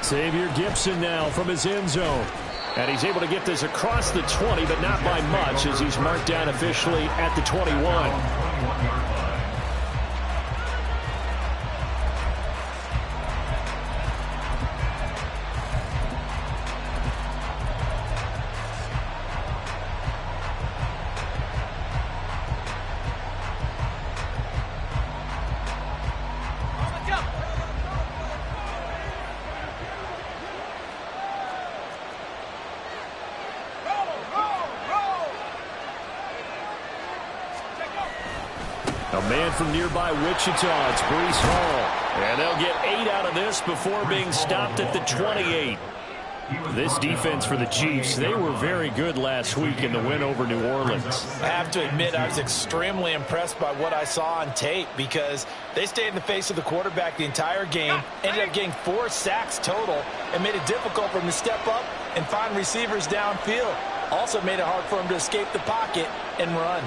Xavier Gibson now from his end zone. And he's able to get this across the 20, but not by much as he's marked down officially at the 21. A man from nearby Wichita, it's Breece Hall. And they'll get 8 out of this before being stopped at the 28. This defense for the Chiefs, they were very good last week in the win over New Orleans. I have to admit, I was extremely impressed by what I saw on tape because they stayed in the face of the quarterback the entire game, ended up getting 4 sacks total, and made it difficult for him to step up and find receivers downfield. Also made it hard for him to escape the pocket and run.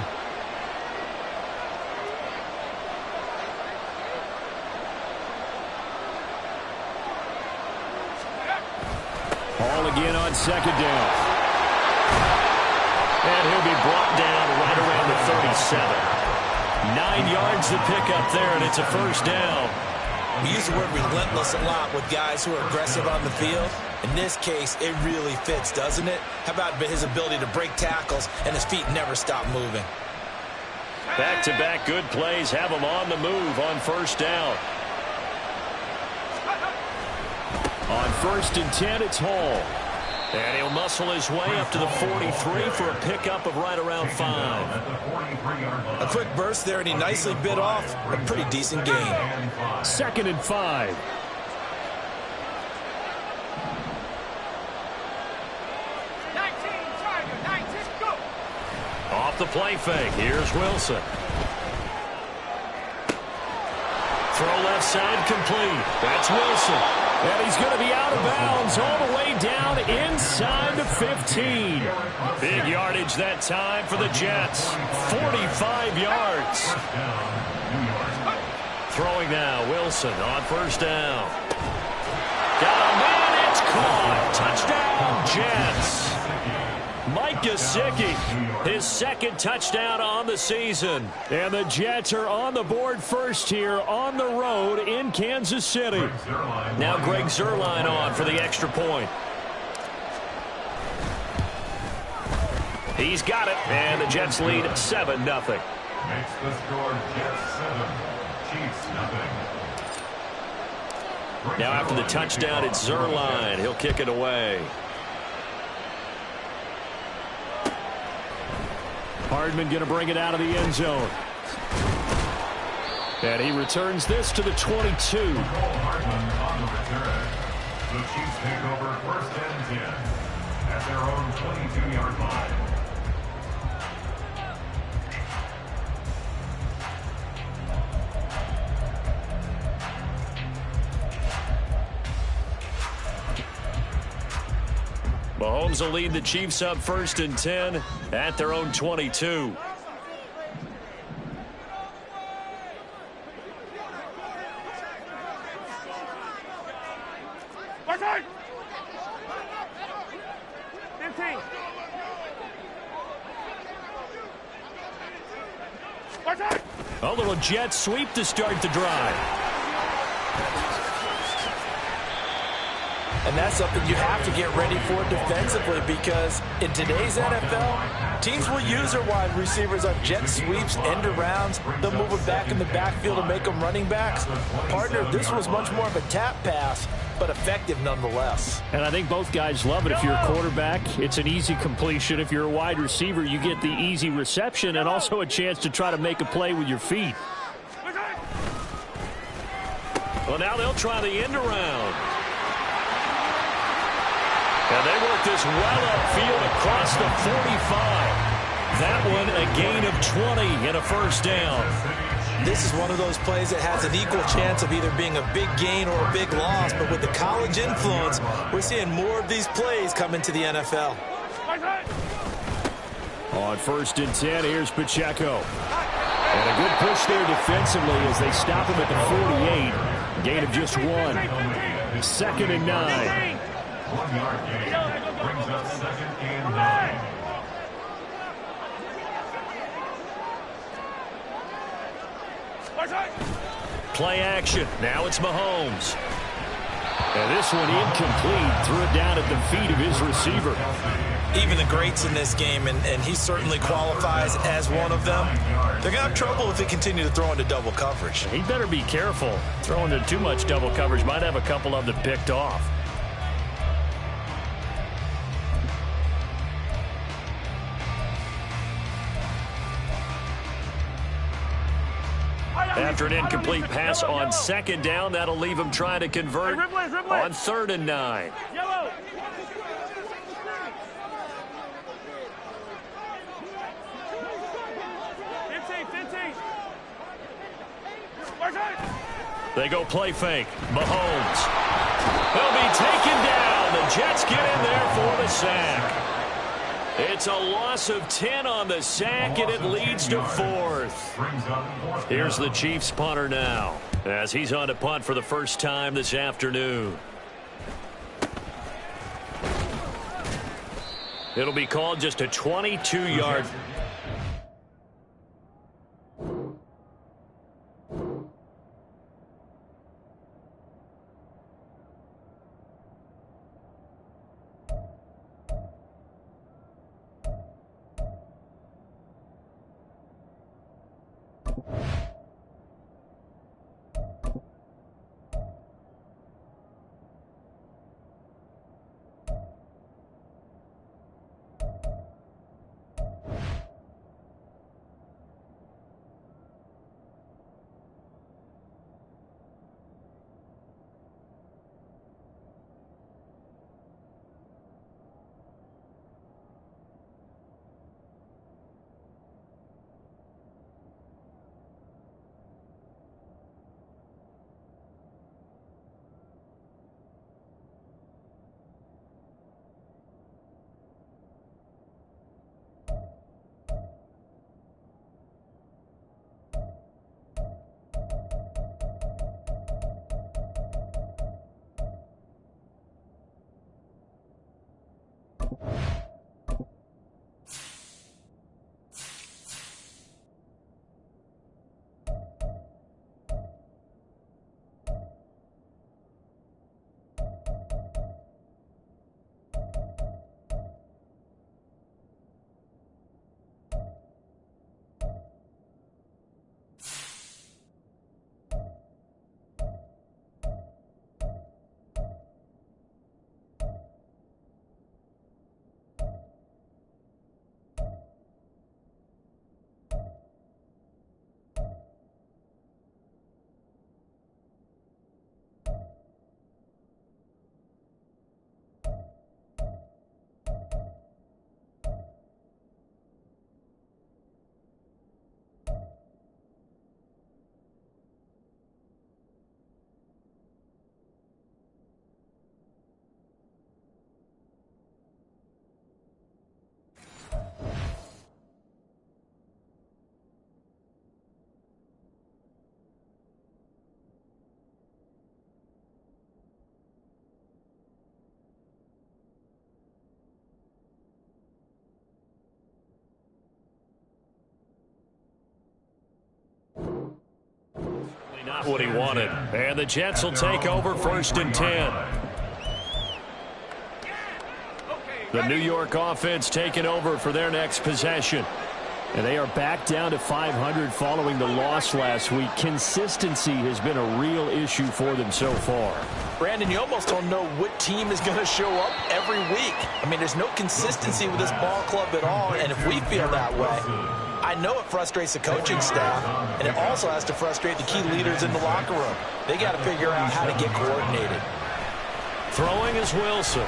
Ball again on second down. And he'll be brought down right around the 37. 9 yards to pick up there, and it's a first down. We use the word relentless a lot with guys who are aggressive on the field. In this case, it really fits, doesn't it? How about his ability to break tackles and his feet never stop moving? Back-to-back good plays have him on the move on first down. On 1st and 10, it's Hall. And he'll muscle his way up to the 43 for a pickup of right around 5. A quick burst there, and he nicely bit off a pretty decent gain. 2nd and 5. Off the play fake, here's Wilson. Throw left side complete. That's Wilson. And he's going to be out of bounds all the way down inside the 15. Big yardage that time for the Jets. 45 yards. Throwing now, Wilson on first down. Got a man, it's caught. Touchdown, Jets. Mike Gesicki, his 2nd touchdown on the season. And the Jets are on the board first here on the road in Kansas City. Now Greg Zuerlein on for the extra point. He's got it, and the Jets lead 7-0. Makes the score Jets 7, Chiefs 0. Now after the touchdown, it's Zuerlein. He'll kick it away. Hardman going to bring it out of the end zone. And he returns this to the 22. Hardman on the return. The Chiefs take over 1st and 10 at their own 22-yard line. Mahomes will lead the Chiefs up 1st and 10 at their own 22. A little jet sweep to start the drive. And that's something you have to get ready for defensively because in today's NFL, teams will use their wide receivers on jet sweeps, end arounds. They'll move it back in the backfield and make them running backs. Partner, this was much more of a tap pass, but effective nonetheless. And I think both guys love it. If you're a quarterback, it's an easy completion. If you're a wide receiver, you get the easy reception and also a chance to try to make a play with your feet. Well, now they'll try the end around. And they work this well upfield across the 45. That one a gain of 20 and a first down. This is one of those plays that has an equal chance of either being a big gain or a big loss. But with the college influence, we're seeing more of these plays come into the NFL. On 1st and 10, here's Pacheco. And a good push there defensively as they stop him at the 48. Gain of just 1. 2nd and 9. 1 yard gain. Brings up 2nd and 9. Play action. Now it's Mahomes. And this one incomplete. Threw it down at the feet of his receiver. Even the greats in this game, and he certainly qualifies as one of them, they're going to have trouble if they continue to throw into double coverage. He better be careful. Throwing into too much double coverage might have a couple of them picked off. After an incomplete pass on 2nd down, that'll leave him trying to convert on 3rd and 9. They go play fake. Mahomes. He'll be taken down. The Jets get in there for the sack. It's a loss of 10 on the sack, and it leads to 4th. Here's the Chiefs punter now, as he's on to punt for the first time this afternoon. It'll be called just a 22-yard. Not what he wanted. And the Jets will take over 1st and 10. The New York offense taking over for their next possession. And they are back down to 500 following the loss last week. Consistency has been a real issue for them so far. Brandon, you almost don't know what team is going to show up every week. I mean, there's no consistency with this ball club at all, and if we feel that way, I know it frustrates the coaching staff, and it also has to frustrate the key leaders in the locker room. They got to figure out how to get coordinated. Throwing is Wilson.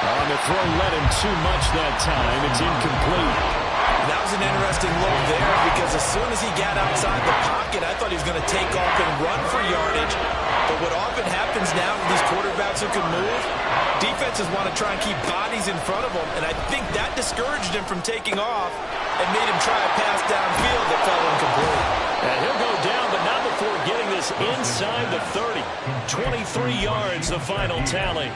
On the throw, led him too much that time. It's incomplete. That was an interesting look there because as soon as he got outside the pocket, I thought he was going to take off and run for yardage. But what often happens now with these quarterbacks who can move, Defenses want to try and keep bodies in front of them, and I think that discouraged him from taking off and made him try a pass downfield that fell incomplete. And he'll go down, but not before getting this inside the 30. 23 yards, the final tally.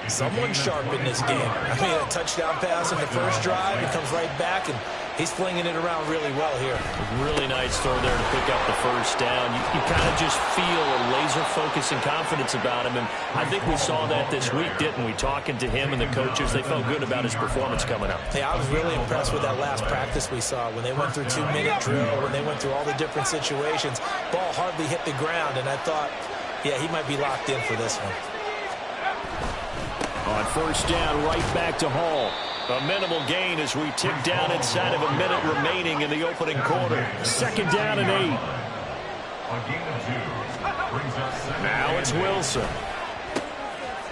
Someone sharp in this game. I mean, a touchdown pass in the first drive. It comes right back, and he's flinging it around really well here. Really nice throw there to pick up the first down. You kind of just feel a laser focus and confidence about him, and I think we saw that this week, didn't we? Talking to him and the coaches, they felt good about his performance coming up. Hey, I was really impressed with that last practice we saw when they went through 2-minute drill, when they went through all the different situations. Ball hardly hit the ground, and I thought, yeah, he might be locked in for this one. On first down, right back to Hall. A minimal gain as we tick down inside of a minute remaining in the opening quarter. Second down and 8. Now it's Wilson.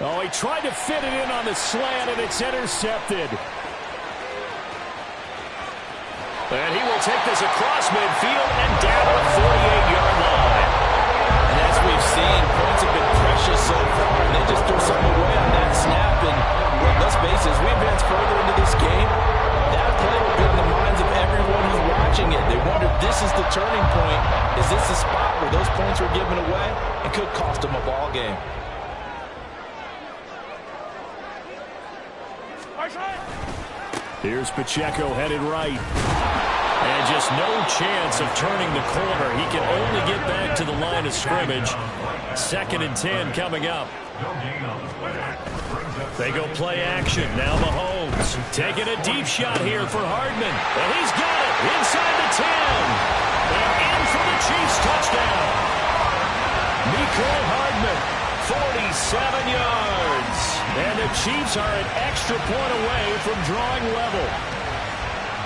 Oh, he tried to fit it in on the slant, and it's intercepted. And he will take this across midfield and down the 48-yard line. And as we've seen, points have been precious so far, and they just threw something away on that snap. And well, let's face it, as we advance further into this game, that play will be in the minds of everyone who's watching it. They wonder if this is the turning point. Is this the spot where those points were given away and could cost them a ball game? Here's Pacheco headed right. And just no chance of turning the corner. He can only get back to the line of scrimmage. Second and 10 coming up. They go play action. Now Mahomes taking a deep shot here for Hardman. And he's got it inside the 10. And in for the Chiefs touchdown. Mecole Hardman, 47 yards. And the Chiefs are an extra point away from drawing level.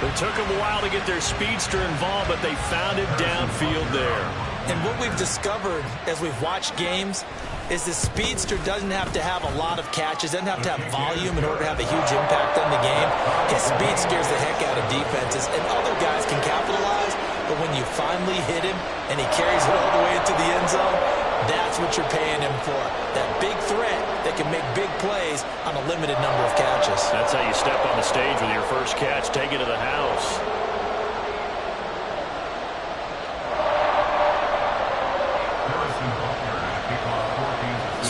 It took them a while to get their speedster involved, but they found it downfield there. And what we've discovered as we've watched games is the speedster doesn't have to have a lot of catches, doesn't have to have volume in order to have a huge impact on the game. His speed scares the heck out of defenses, and other guys can capitalize, but when you finally hit him and he carries it all the way into the end zone, that's what you're paying him for. That big threat that can make big plays on a limited number of catches. That's how you step on the stage with your first catch. Take it to the house.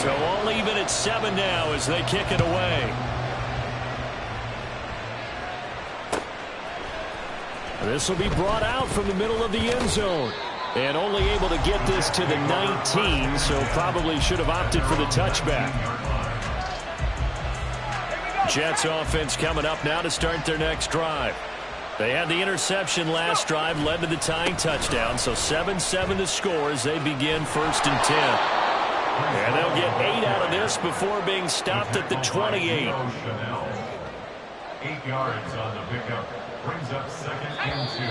So all even at 7 now as they kick it away. This will be brought out from the middle of the end zone. And only able to get this to the 19, so probably should have opted for the touchback. Jets offense coming up now to start their next drive. They had the interception last drive, led to the tying touchdown, so 7-7 to score as they begin first and 10. And they'll get 8 out of this before being stopped at the 28. 8 yards on the pickup. Brings up second and 2.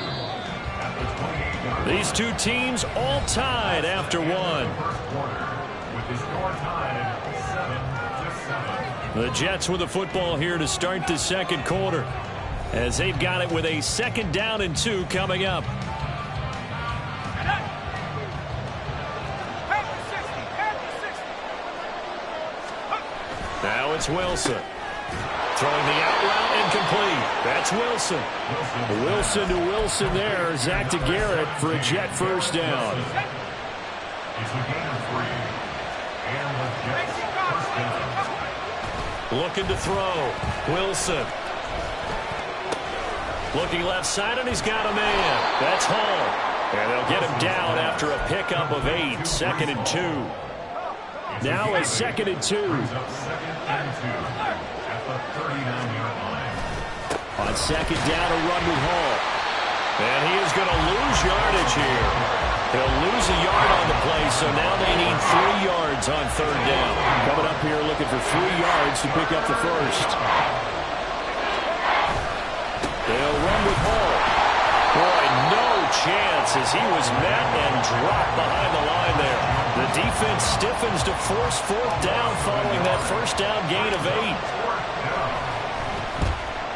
At the 28-yard line. These two teams all tied after one. First quarter with the score tied 7-7. The Jets with the football here to start the second quarter as they've got it with a second down and 2 coming up. Now it's Wilson. Throwing the out route incomplete. That's Wilson. Wilson to Wilson there. Zach to Garrett for a Jet first down. It's a gain of 3. And the Jets first down. Looking to throw. Wilson. Looking left side, and he's got a man. That's Hall. And they'll get him down after a pickup of 8. Second and 2. Now a second and 2. Brings up second and 2 at the 39-yard line. On second down, a run with Hall. And he is going to lose yardage here. He'll lose a yard on the play, so now they need 3 yards on third down. Coming up here looking for 3 yards to pick up the first. They'll run with Hall. Boy, no chance as he was met and dropped behind the line there. The defense stiffens to force fourth down following that first down gain of 8.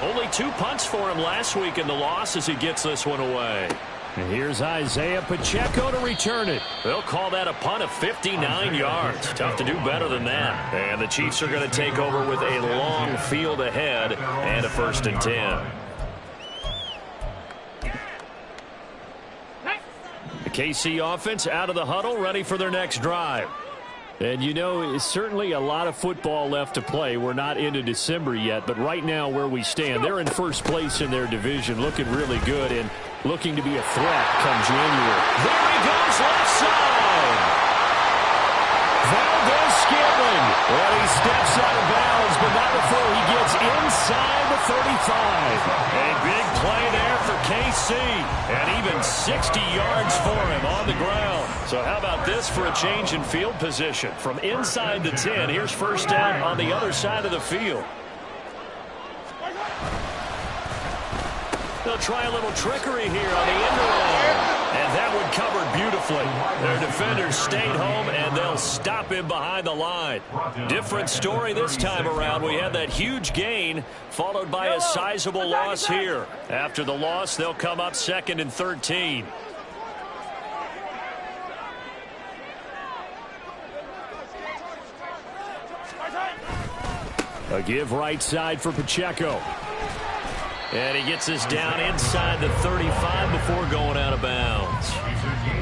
Only 2 punts for him last week in the loss as he gets this one away. And here's Isaiah Pacheco to return it. They'll call that a punt of 59 yards. Tough to do better than that. And the Chiefs are going to take over with a long field ahead and a 1st and 10. The KC offense out of the huddle, ready for their next drive. And you know, it's certainly a lot of football left to play. We're not into December yet, but right now where we stand, they're in first place in their division, looking really good and looking to be a threat come January. There he goes, left side. Valdez-Scantling. Well, he steps out of bounds, but not before he gets inside the 35. A big play there for KC, and even 60 yards for him on the ground. So how about this for a change in field position? From inside the 10, here's 1st down on the other side of the field. They'll try a little trickery here on the end around. And that one covered beautifully. Their defenders stayed home, and they'll stop him behind the line. Different story this time around. We had that huge gain, followed by a sizable loss here. After the loss, they'll come up 2nd and 13. A give right side for Pacheco. And he gets us down inside the 35 before going out of bounds.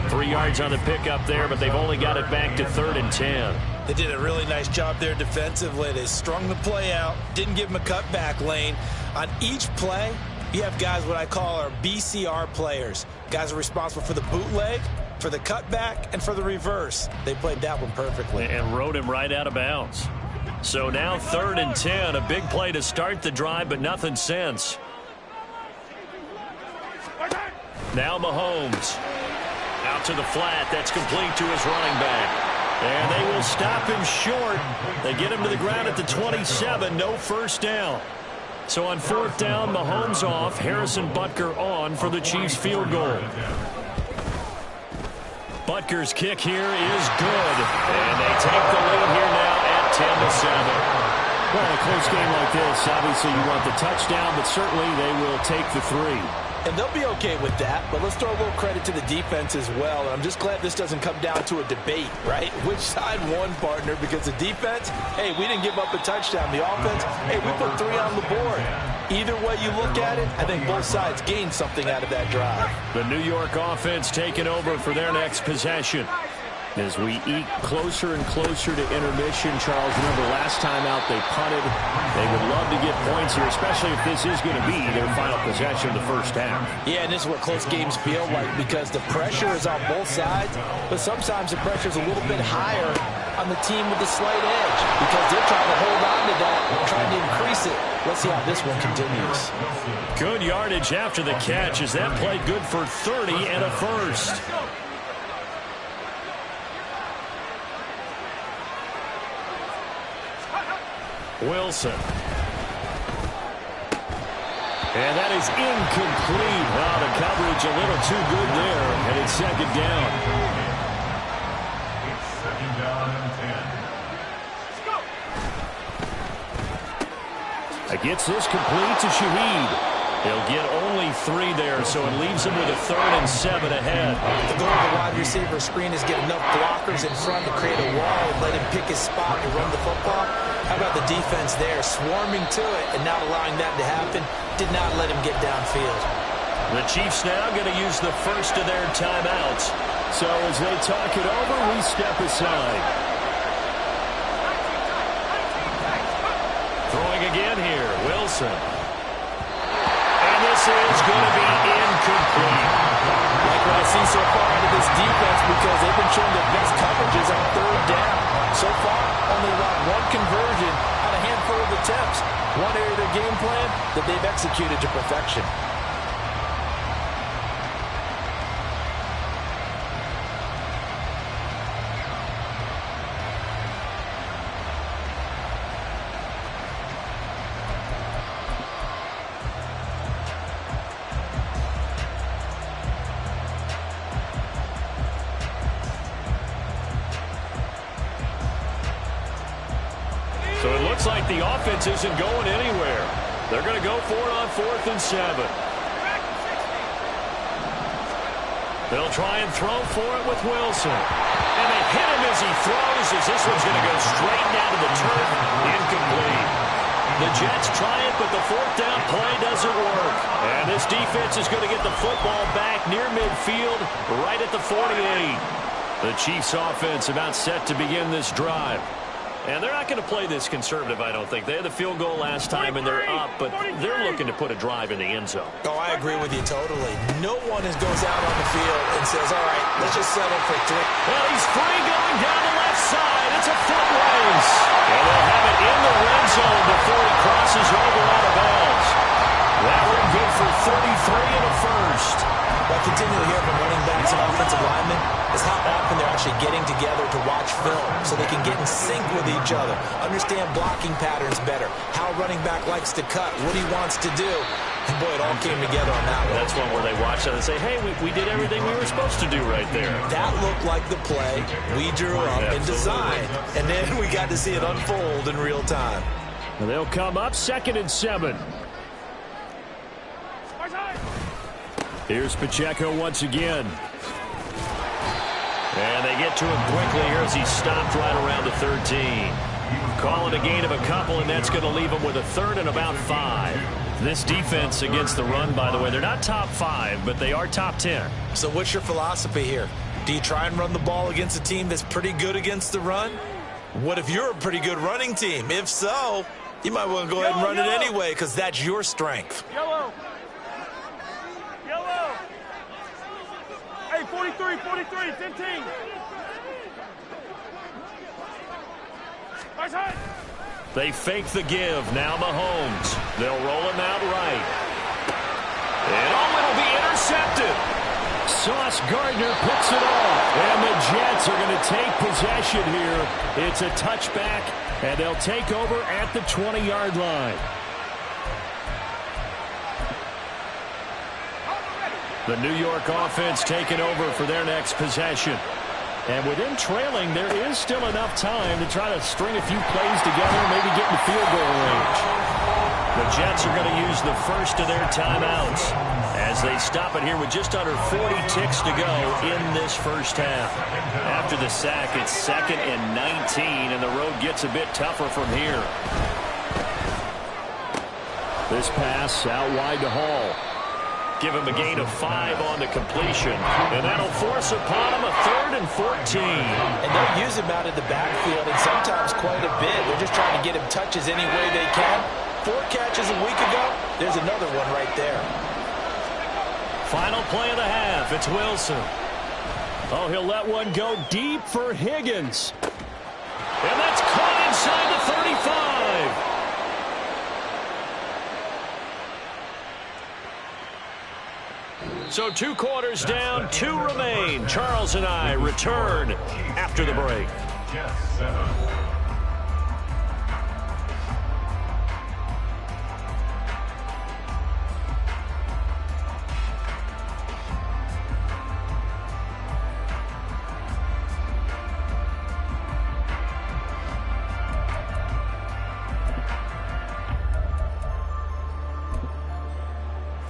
3 yards on the pickup there, but they've only got it back to 3rd and 10. They did a really nice job there defensively. They strung the play out, didn't give him a cutback lane. On each play, you have guys what I call our BCR players. Guys are responsible for the bootleg, for the cutback, and for the reverse. They played that one perfectly. And rode him right out of bounds. So now 3rd and 10, a big play to start the drive, but nothing since. Now Mahomes. Out to the flat. That's complete to his running back. And they will stop him short. They get him to the ground at the 27. No 1st down. So on 4th down, Mahomes off. Harrison Butker on for the Chiefs field goal. Butker's kick here is good. And they take the lead here now at 10-7. Well, in a close game like this, obviously you want the touchdown, but certainly they will take the 3. And they'll be okay with that, but let's throw a little credit to the defense as well. And I'm just glad this doesn't come down to a debate, right? Which side won, partner? Because the defense, hey, we didn't give up a touchdown. The offense, hey, we put 3 on the board. Either way you look at it, I think both sides gained something out of that drive. The New York offense taking over for their next possession. As we eke closer and closer to intermission, Charles, remember last time out they punted. They would love to get points here, especially if this is going to be their final possession of the 1st half. Yeah, and this is what close games feel like because the pressure is on both sides, but sometimes the pressure is a little bit higher on the team with the slight edge because they're trying to hold on to that and trying to increase it. Let's see how this one continues. Good yardage after the catch as that played good for 30 and a 1st. Wilson. And that is incomplete. Wow, the coverage a little too good there, and it's 2nd down. It's 2nd down and 10. Gets this complete to Shaheed. He'll get only 3 there, so it leaves him with a 3rd and 7 ahead. The goal of the wide receiver screen is get enough blockers in front to create a wall and let him pick his spot and run the football. How about the defense there, swarming to it and not allowing that to happen? Did not let him get downfield. The Chiefs now going to use the first of their timeouts. So as they talk it over, we step aside. Throwing again here, Wilson. And this is going to be incomplete. Like what I see so far out of this defense because they've been showing their best coverages on 3rd down. So far, only allowed 1 conversion on a handful of attempts. One area of their game plan that they've executed to perfection. So it looks like the offense isn't going anywhere. They're going to go for it on 4th and 7. They'll try and throw for it with Wilson. And they hit him as he throws, as this one's going to go straight down to the turf. Incomplete. The Jets try it, but the fourth down play doesn't work. And this defense is going to get the football back near midfield, right at the 48. The Chiefs offense about set to begin this drive. And they're not going to play this conservative, I don't think. They had the field goal last time, and they're up, but they're looking to put a drive in the end zone. Oh, I agree with you totally. No one goes out on the field and says, all right, let's just settle for 3. Well, he's free going down the left side. It's a foot race. And they'll have it in the red zone before he crosses over out of bounds. That one good for 33 and a first. What I continue to hear from running backs and offensive linemen is how often they're actually getting together to watch film so they can get in sync with each other, understand blocking patterns better, how a running back likes to cut, what he wants to do. And, boy, it all came together on that one. That's one where they watch that and say, hey, we did everything we were supposed to do right there. That looked like the play we drew up and designed, and then we got to see it unfold in real time. And they'll come up 2nd and 7. Here's Pacheco once again. And they get to him quickly here as he stopped right around the 13. Calling a gain of a couple, and that's going to leave him with a 3rd and about 5. This defense against the run, by the way, they're not top 5, but they are top 10. So what's your philosophy here? Do you try and run the ball against a team that's pretty good against the run? What if you're a pretty good running team? If so, you might want to go ahead and run it anyway because that's your strength. Yellow. Hey, 43, 15. Nice hit. They fake the give. Now Mahomes. They'll roll him out right. And it'll be intercepted. Sauce Gardner picks it off. And the Jets are going to take possession here. It's a touchback, and they'll take over at the 20-yard line. The New York offense taking over for their next possession. And with them trailing, there is still enough time to try to string a few plays together and maybe get in the field goal range. The Jets are going to use the first of their timeouts as they stop it here with just under 40 ticks to go in this first half. After the sack, it's 2nd and 19, and the road gets a bit tougher from here. This pass out wide to Hall. Give him a gain of 5 on the completion. And that'll force upon him a 3rd and 14. And they'll use him out of the backfield, and sometimes quite a bit. They're just trying to get him touches any way they can. 4 catches a week ago. There's another one right there. Final play of the half. It's Wilson. Oh, he'll let one go deep for Higgins. And that's caught inside the 35. So 2 quarters down, 2 remain. Charles and I return after the break. Jets 7.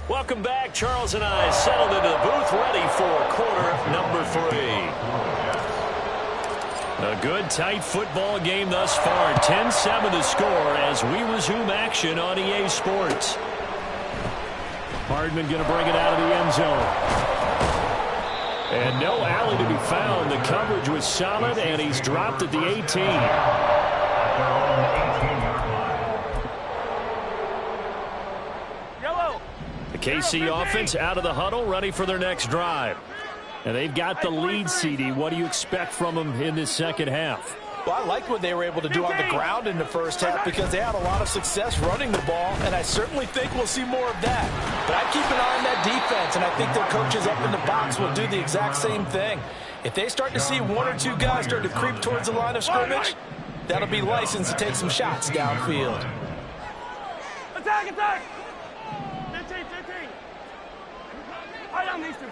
Welcome back. Charles and I settled into the booth, ready for quarter number 3. A good, tight football game thus far. 10-7 to score as we resume action on EA Sports. Hardman going to bring it out of the end zone. And no alley to be found. The coverage was solid, and he's dropped at the 18. KC offense out of the huddle, ready for their next drive. And they've got the lead, CD. What do you expect from them in this second half? Well, I liked what they were able to do on the ground in the first half because they had a lot of success running the ball, and I certainly think we'll see more of that. But I keep an eye on that defense, and I think their coaches up in the box will do the exact same thing. If they start to see 1 or 2 guys start to creep towards the line of scrimmage, that'll be licensed to take some shots downfield. Attack, attack! 15. Fire on these 2,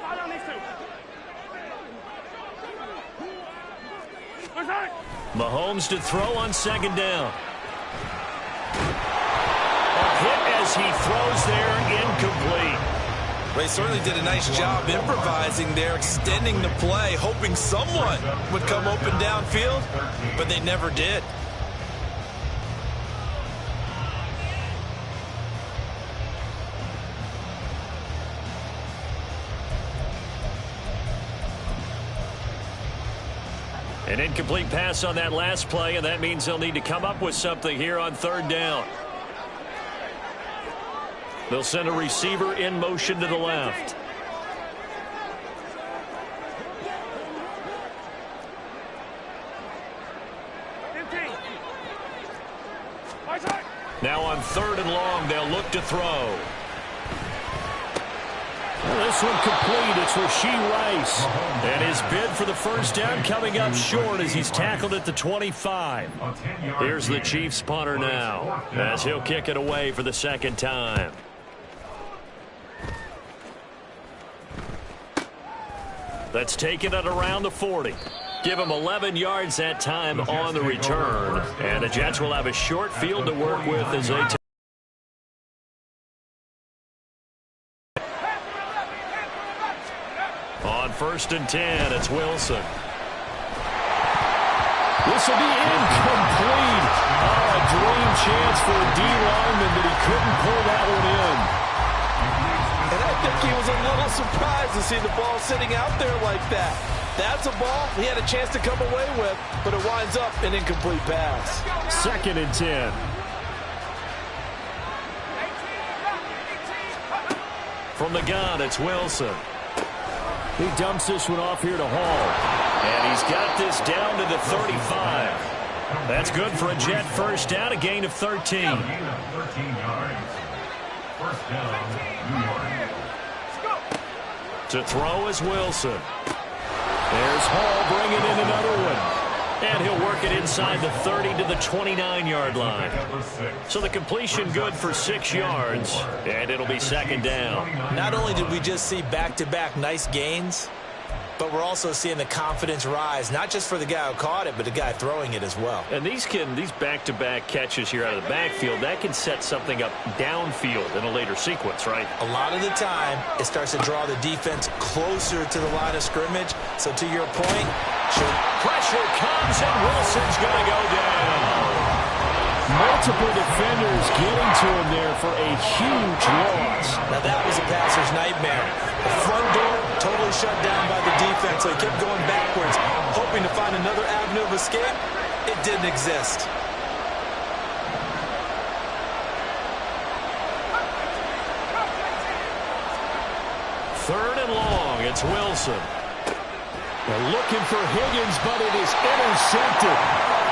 Mahomes to throw on 2nd down. A hit as he throws there, incomplete. They certainly did a nice job improvising there, extending the play, hoping someone would come open downfield, but they never did. An incomplete pass on that last play, and that means they'll need to come up with something here on third down. They'll send a receiver in motion to the left. Now on third and long, they'll look to throw. This one complete. It's Rashee Rice. And his bid for the first down coming up short as he's tackled at the 25. Here's the Chiefs punter now as he'll kick it away for the second time. That's taken at around the 40. Give him 11 yards that time on the return. And the Jets will have a short field to work with as they take. On first and 10, it's Wilson. This will be incomplete. Oh, a dream chance for a D lineman, but he couldn't pull that one in. And I think he was a little surprised to see the ball sitting out there like that. That's a ball he had a chance to come away with, but it winds up an incomplete pass. Second and 10. From the gun, it's Wilson. He dumps this one off here to Hall. And he's got this down to the 35. That's good for a Jet first down, a gain of 13. Gain of 13 yards. First down, New York. To throw is Wilson. There's Hall bringing in another one. And he'll work it inside the 30 to the 29-yard line. So the completion good for 6 yards, and it'll be second down. Not only did we just see back-to-back nice gains, but we're also seeing the confidence rise, not just for the guy who caught it, but the guy throwing it as well. And these back-to-back catches here out of the backfield, that can set something up downfield in a later sequence, right? A lot of the time, it starts to draw the defense closer to the line of scrimmage. So to your point, pressure comes, and Wilson's going to go down. Multiple defenders getting to him there for a huge loss. Now that was a passer's nightmare. The front door totally shut down by the defense, so he kept going backwards, hoping to find another avenue of escape. It didn't exist. Third and long, it's Wilson. They're looking for Higgins, but it is intercepted.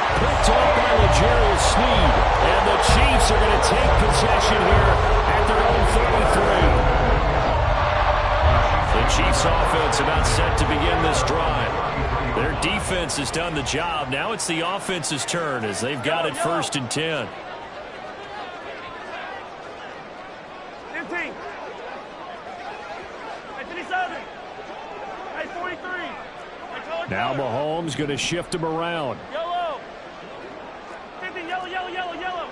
Picked up by L'Jarius Sneed. And the Chiefs are going to take possession here at their own 33. The Chiefs offense about set to begin this drive. Their defense has done the job. Now it's the offense's turn as they've got it first and 10. 15. 57. 43. Now Mahomes going to shift him around. Yellow. 50, yellow, yellow, yellow, yellow.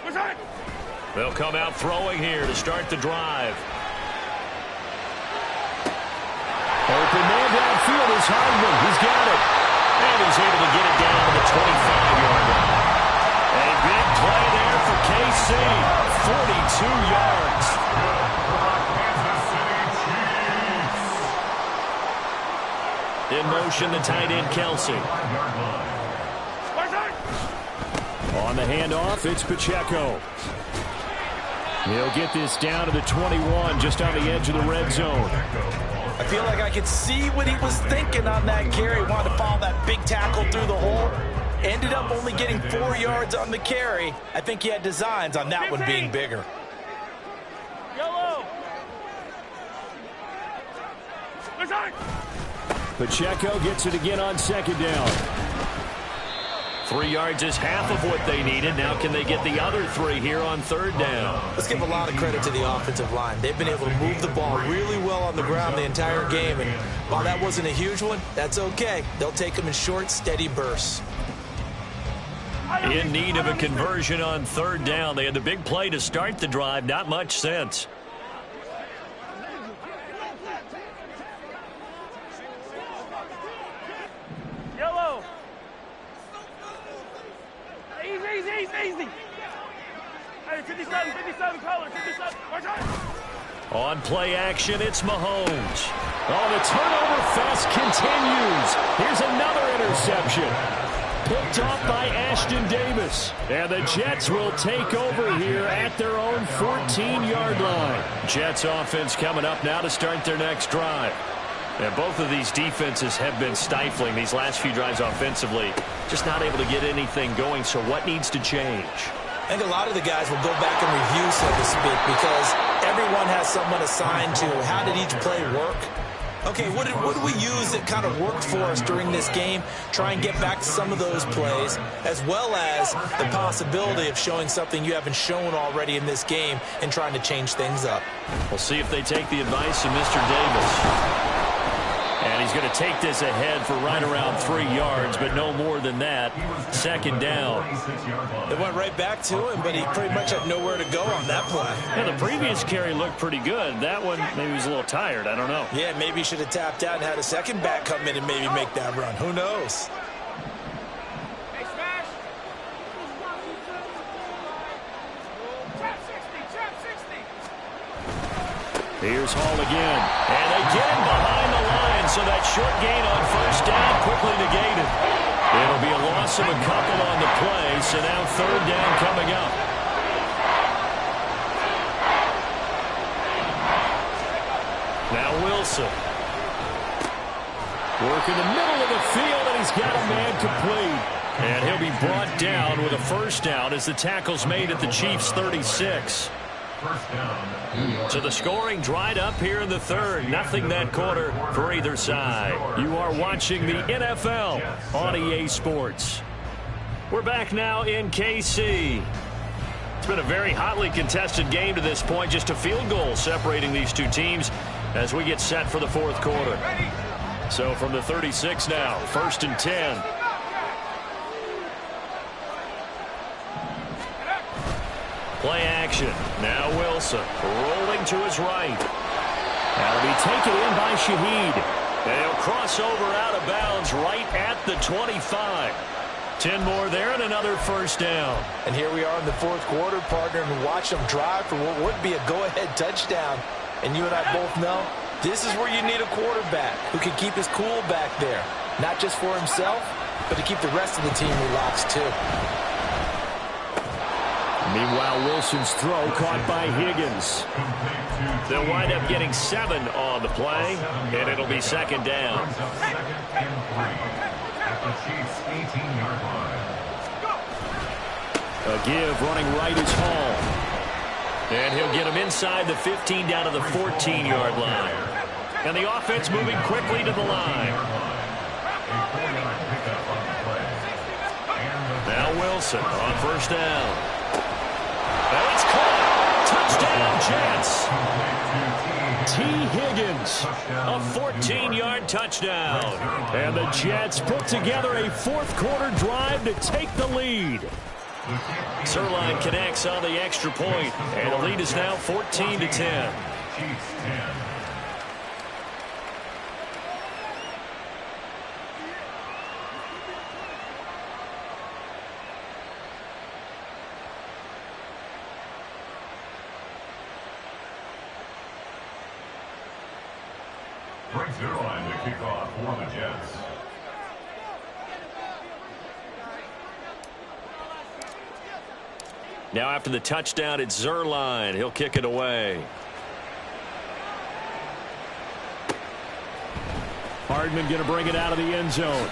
What's that? They'll come out throwing here to start the drive. Open man downfield is Hardman. He's got it. And he's able to get it down to the 25-yard line. A big play there for KC. 42 yards. In motion, the tight end, Kelsey. On the handoff, it's Pacheco. He'll get this down to the 21, just on the edge of the red zone. I feel like I could see what he was thinking on that carry. Wanted to follow that big tackle through the hole. Ended up only getting 4 yards on the carry. I think he had designs on that one being bigger. Yellow. Pacheco gets it again on second down. 3 yards is half of what they needed. Now can they get the other 3 here on third down? Let's give a lot of credit to the offensive line. They've been able to move the ball really well on the ground the entire game. And while that wasn't a huge one, that's okay. They'll take them in short, steady bursts. In need of a conversion on third down. They had the big play to start the drive. Not much sense. easy. Hey, 57 color, 57. Watch out. On play action, it's Mahomes. Oh, the turnover fest continues. Here's another interception. Picked off by Ashton Davis. And the Jets will take over here at their own 14-yard line. Jets offense coming up now to start their next drive. And both of these defenses have been stifling these last few drives offensively. Just not able to get anything going, so what needs to change? I think a lot of the guys will go back and review, so to speak, because everyone has someone assigned to how did each play work. Okay, what did we use that kind of worked for us during this game? Try and get back to some of those plays, as well as the possibility of showing something you haven't shown already in this game and trying to change things up. We'll see if they take the advice of Mr. Davis. And he's going to take this ahead for right around 3 yards, but no more than that. Second down. They went right back to him, but he pretty much had nowhere to go on that play. Yeah, the previous carry looked pretty good. That one, maybe he was a little tired. I don't know. Yeah, maybe he should have tapped out and had a second back come in and maybe make that run. Who knows? Hey, smash. Trap 60. Here's Hall again. And they get him behind the line, so that short gain on first down quickly negated. It'll be a loss of a couple on the play, so now third down coming up. Now Wilson. Working the middle of the field, and he's got a man complete. And he'll be brought down with a first down as the tackle's made at the Chiefs' 36. So the scoring dried up here in the third. Nothing that quarter for either side. You are watching the NFL on EA Sports. We're back now in KC. It's been a very hotly contested game to this point. Just a field goal separating these two teams as we get set for the fourth quarter. So from the 36 now, 1st and 10. Play action. Now Wilson rolling to his right. That'll be taken in by Shaheed. And he'll cross over out of bounds right at the 25. 10 more there and another first down. And here we are in the fourth quarter, partner, and watch them drive for what would be a go-ahead touchdown. And you and I both know this is where you need a quarterback who can keep his cool back there. Not just for himself, but to keep the rest of the team relaxed too. Meanwhile, Wilson's throw caught by Higgins. They'll wind up getting 7 on the play, and it'll be second down. A give running right is Hall. And he'll get him inside the 15 down to the 14-yard line. And the offense moving quickly to the line. Now Wilson on first down. And it's caught. Touchdown, Jets. T. Higgins, a 14-yard touchdown. And the Jets put together a fourth quarter drive to take the lead. Zerline connects on the extra point, and the lead is now 14-10. Brings their line to kick off for the Jets. Now after the touchdown, it's Zerline. He'll kick it away. Hardman going to bring it out of the end zone.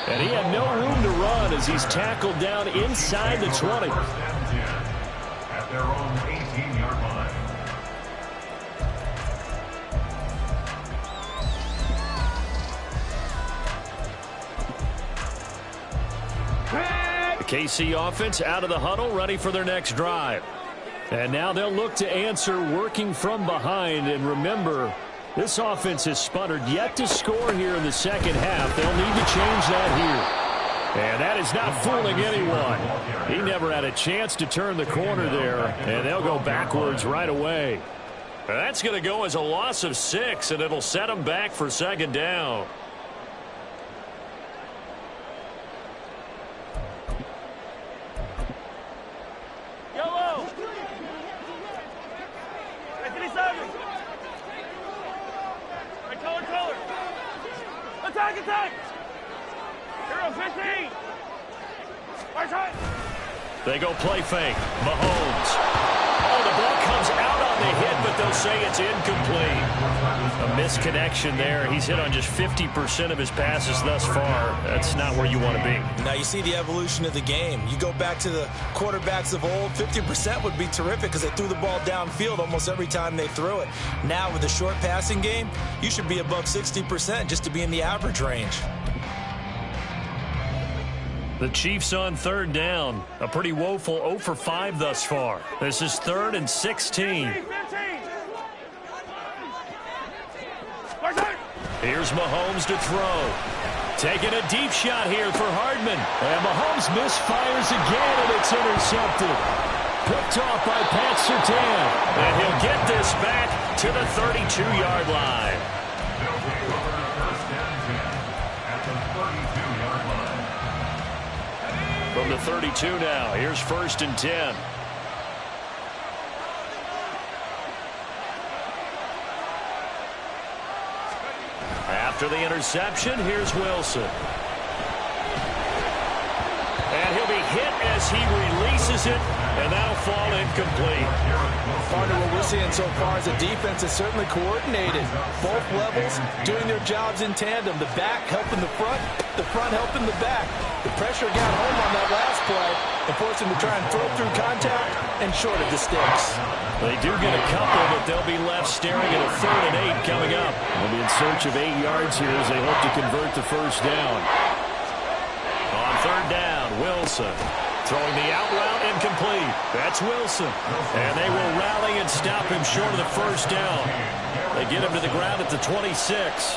And he had no room to run as he's tackled down inside the 20. At their own 18-yard line. The KC offense out of the huddle, ready for their next drive. And now they'll look to answer working from behind. And remember, this offense has sputtered yet to score here in the second half. They'll need to change that here. And that is not fooling anyone. He never had a chance to turn the corner there, and they'll go backwards right away. That's going to go as a loss of 6, and it'll set them back for second down. inside. Hero 15. Right side. They go play fake. Mahomes. Oh, the ball comes out on the hit, but they'll say it's incomplete. A misconnection there. He's hit on just 50% of his passes thus far. That's not where you want to be. Now you see the evolution of the game. You go back to the quarterbacks of old, 50% would be terrific because they threw the ball downfield almost every time they threw it. Now with the short passing game, you should be above 60% just to be in the average range. The Chiefs on third down. A pretty woeful 0 for 5 thus far. This is 3rd and 16. 15. Right side. Here's Mahomes to throw. Taking a deep shot here for Hardman. And Mahomes misfires again, and it's intercepted. Picked off by Pat Surtain. And he'll get this back to the 32-yard line. They'll take over first and 10 at the 32-yard line. From the 32 now, here's 1st and 10. After the interception, here's Wilson. And he'll be hit as he releases it, and that'll fall incomplete. Partner, what we're seeing so far is the defense is certainly coordinated. Both levels doing their jobs in tandem. The back helping the front helping the back. The pressure got home on that last play and forced him to try and throw through contact and short of the sticks. They do get a couple, but they'll be left staring at a 3rd and 8 coming up. They'll be in search of 8 yards here as they hope to convert the first down. On 3rd down, Wilson. Throwing the out route incomplete. That's Wilson. And they will rally and stop him short of the first down. They get him to the ground at the 26.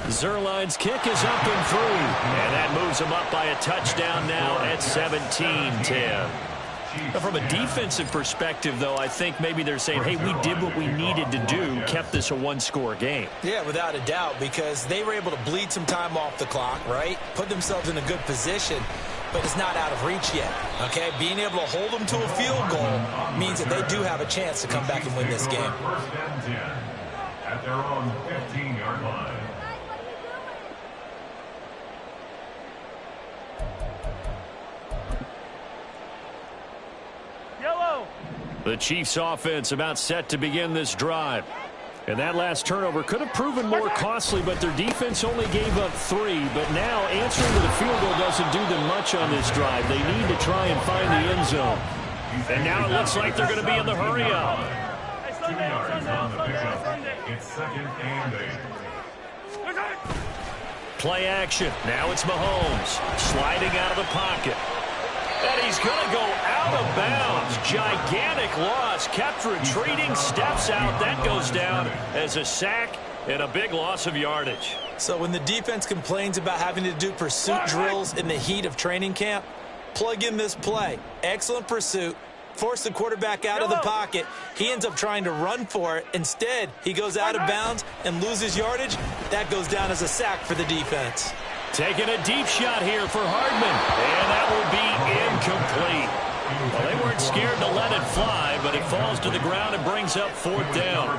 Zerline's kick is up and through. And that moves him up by a touchdown now at 17-10. From a defensive perspective, though, I think maybe they're saying, hey, we did what we needed to do, kept this a one-score game. Yeah, without a doubt, because they were able to bleed some time off the clock, right? Put themselves in a good position, but it's not out of reach yet, okay? Being able to hold them to a field goal means that they do have a chance to come back and win this game. First and 10 at their own 15-yard line. Yellow. The Chiefs offense about set to begin this drive. And that last turnover could have proven more costly, but their defense only gave up 3. But now answering with a field goal doesn't do them much on this drive. They need to try and find the end zone. And now it looks like they're going to be in the hurry-up. Hey, Sunday, Sunday. It's 2nd and 8. Play action. Now it's Mahomes sliding out of the pocket. And he's going to go out of bounds. Gigantic loss. Kept retreating. Steps out. That goes down as a sack and a big loss of yardage. So when the defense complains about having to do pursuit drills in the heat of training camp, plug in this play. Excellent pursuit. Force the quarterback out of the pocket. He ends up trying to run for it. Instead, he goes out of bounds and loses yardage. That goes down as a sack for the defense. Taking a deep shot here for Hardman. And that will be incomplete. Well, they weren't scared to let it fly, but it falls to the ground and brings up 4th down.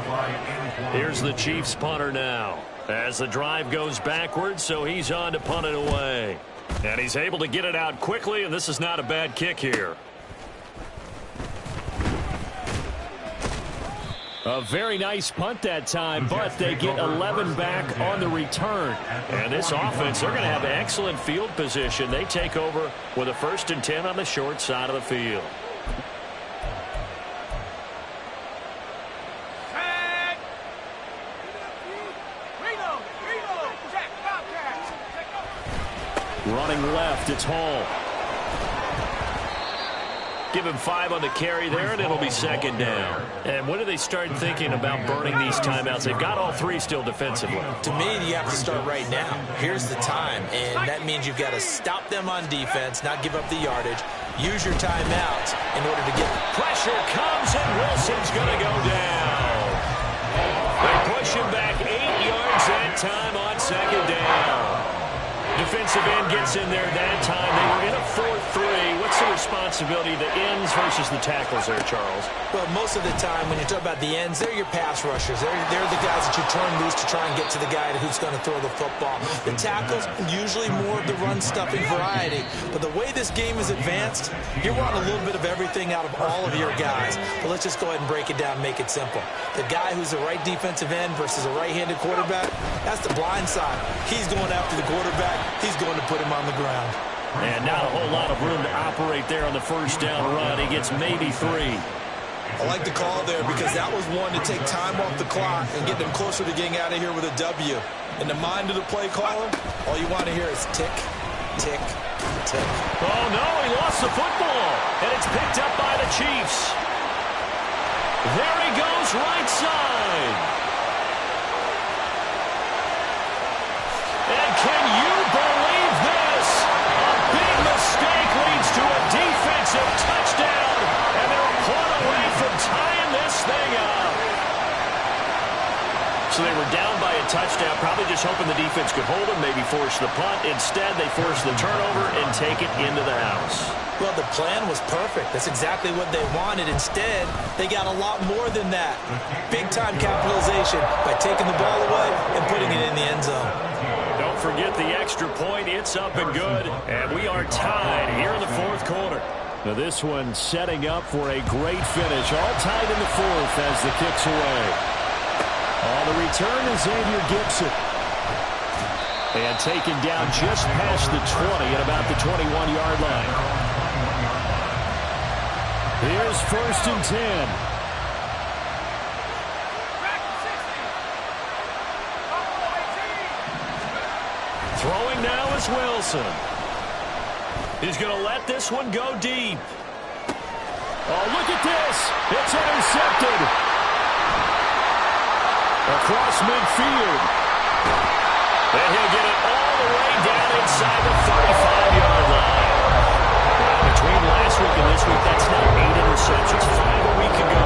Here's the Chiefs punter now. As the drive goes backwards, so he's on to punt it away. And he's able to get it out quickly, and this is not a bad kick here. A very nice punt that time, but they get 11 back on the return. And this offense, they're going to have excellent field position. They take over with a 1st and 10 on the short side of the field. Running left, it's Hall. Give him 5 on the carry there, and it'll be 2nd down. And when do they start thinking about burning these timeouts? They've got all 3 still defensively. To me, you have to start right now. Here's the time, and that means you've got to stop them on defense, not give up the yardage. Use your timeouts in order to get pressure comes, and Wilson's going to go down. They push him back 8 yards that time on 2nd down. Defensive end gets in there that time. They were in a 4-3. What's the response responsibility the ends versus the tackles there, Charles? Well, most of the time when you talk about the ends, they're your pass rushers. They're the guys that you turn loose to try and get to the guy who's going to throw the football. The tackles, usually more of the run-stuffing variety. But the way this game is advanced, you're wanting a little bit of everything out of all of your guys. But let's just go ahead and break it down and make it simple. The guy who's the right defensive end versus a right-handed quarterback, that's the blind side. He's going after the quarterback. He's going to put him on the ground. And not a whole lot of room to operate there on the first down run. He gets maybe 3. I like the call there because that was one to take time off the clock and get them closer to getting out of here with a W. In the mind of the play caller, all you want to hear is tick, tick, tick. Oh, no, he lost the football. And it's picked up by the Chiefs. There he goes, right side. And can you believe this? A big mistake leads to a defensive touchdown, and they're a point away from tying this thing up. So they were down by a touchdown, probably just hoping the defense could hold them, maybe force the punt. Instead, they forced the turnover and take it into the house. Well, the plan was perfect. That's exactly what they wanted. Instead, they got a lot more than that. Big-time capitalization by taking the ball away and putting it in the end zone. Don't forget the extra point. It's up and good. And we are tied here in the fourth quarter. Now this one setting up for a great finish. All tied in the fourth as the kick's away. On the return is Xavier Gibson. And taken down just past the 20 at about the 21-yard line. Here's 1st and 10. Throwing now is Wilson. He's going to let this one go deep. Oh, look at this. It's intercepted. Across midfield. And he'll get it all the way down inside the 35-yard line. Between last week and this week, that's now 8 interceptions. 5 a week ago,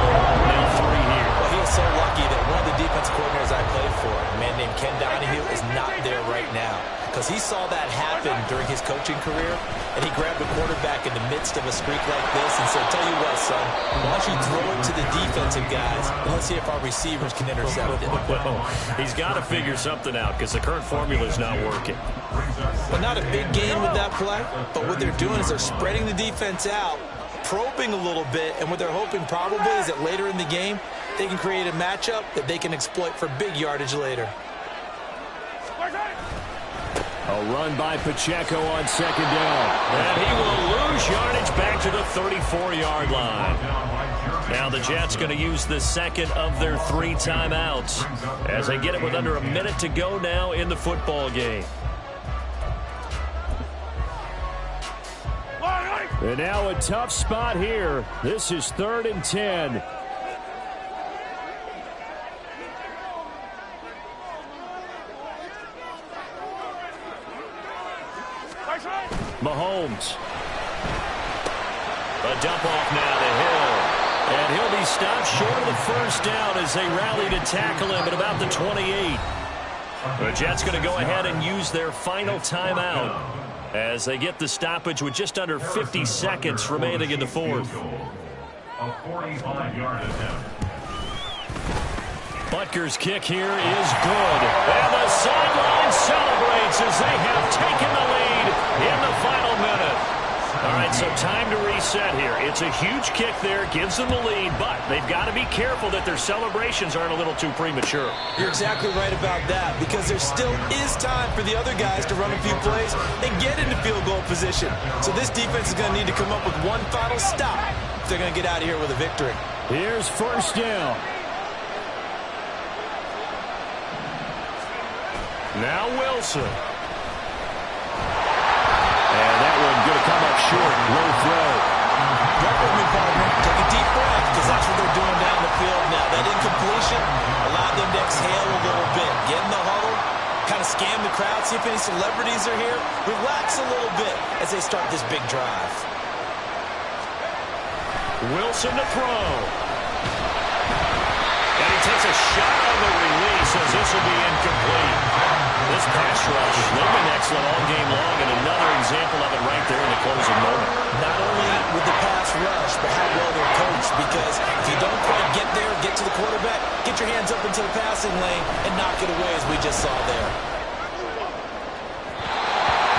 now 3 here. Well, he is so lucky that one of the defensive coordinators I played for, a man named Ken Donahue, is not there right now. Because he saw that happen during his coaching career, and he grabbed the quarterback in the midst of a streak like this and said, tell you what, son, why don't you throw it to the defensive guys, and let's see if our receivers can intercept it. Well, he's got to figure something out because the current formula is not working. But not a big gain with that play, but what they're doing is they're spreading the defense out, probing a little bit, and what they're hoping probably is that later in the game, they can create a matchup that they can exploit for big yardage later. A run by Pacheco on 2nd down. And he will lose yardage back to the 34-yard line. Now the Jets going to use the second of their 3 timeouts as they get it with under a minute to go now in the football game. And now a tough spot here. This is 3rd and 10. Mahomes. A dump off now to Hill. And he'll be stopped short of the first down as they rally to tackle him at about the 28. The Jets going to go ahead and use their final timeout as they get the stoppage with just under 50 seconds remaining in the fourth. A 45-yard attempt. Butker's kick here is good. And the sideline celebrates as they have taken the lead in the final minute. All right, so time to reset here. It's a huge kick there, gives them the lead, but they've got to be careful that their celebrations aren't a little too premature. You're exactly right about that, because there still is time for the other guys to run a few plays and get into field goal position. So this defense is going to need to come up with one final stop if they're going to get out of here with a victory. Here's 1st down. Now Wilson. And that one going to come up short. Low throw. Walk with me, partner. Take a deep breath, because that's what they're doing down the field now. That incompletion allowed them to exhale a little bit. Get in the huddle, kind of scan the crowd, see if any celebrities are here. Relax a little bit as they start this big drive. Wilson to throw. And he takes a shot on the release as this will be incomplete. This pass rush, they've been excellent all game long, and another example of it right there in the closing moment. Not only with the rush, but how well they're coached, because if you don't quite get there, get to the quarterback, get your hands up into the passing lane and knock it away, as we just saw there.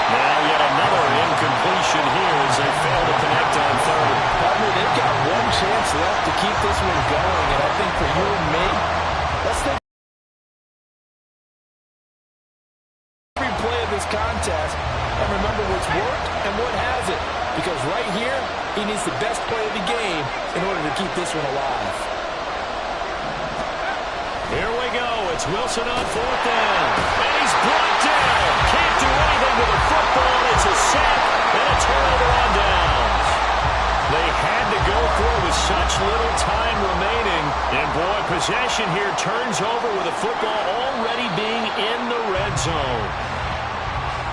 Now yet another incompletion here as they fail to connect on third. Partner, they've got one chance left to keep this one going, and I think for you and me, let's think every play of this contest and remember what's worked and what hasn't, because right here, he needs the best play of the game in order to keep this one alive. Here we go. It's Wilson on fourth down. And he's brought down. Can't do anything with the football. It's a sack and a turnover on downs. They had to go for it with such little time remaining. And, boy, possession here turns over with the football already being in the red zone.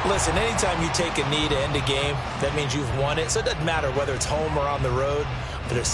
Listen, anytime you take a knee to end a game, that means you've won it. So it doesn't matter whether it's home or on the road. But there's